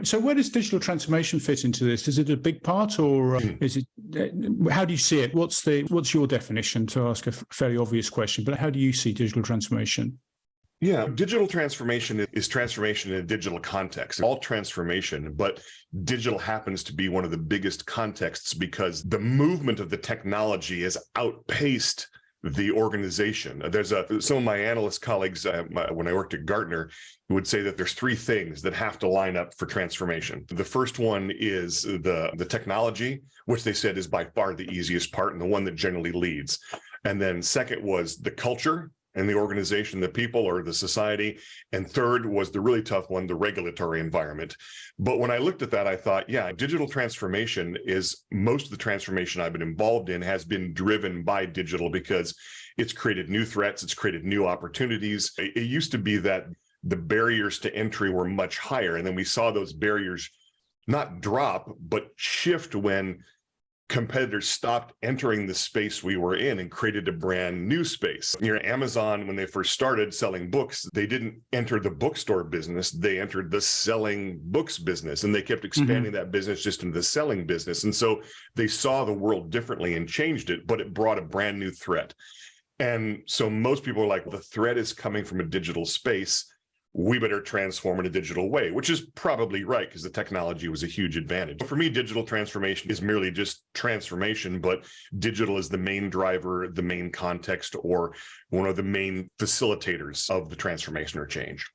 So where does digital transformation fit into this? Is it a big part, or is it? How do you see it? What's your definition? To ask a fairly obvious question, but how do you see digital transformation? Yeah, digital transformation is transformation in a digital context. All transformation, but digital happens to be one of the biggest contexts because the movement of the technology has outpaced the organization. Some of my analyst colleagues, when I worked at Gartner, would say that there's three things that have to line up for transformation. The first one is the technology, which they said is by far the easiest part and the one that generally leads. And then second was the culture and the organization, the people or the society. And third was the really tough one, the regulatory environment. But when I looked at that, I thought, yeah, digital transformation is most of the transformation I've been involved in has been driven by digital because it's created new threats, it's created new opportunities. It used to be that the barriers to entry were much higher. And then we saw those barriers not drop, but shift when competitors stopped entering the space we were in and created a brand new space. Amazon, when they first started selling books, they didn't enter the bookstore business. They entered the selling books business, and they kept expanding that business just into the selling business. And so they saw the world differently and changed it, but it brought a brand new threat. And so most people are like, well, the threat is coming from a digital space. We better transform in a digital way, which is probably right because the technology was a huge advantage. For me, digital transformation is merely just transformation, but digital is the main driver, the main context, or one of the main facilitators of the transformation or change.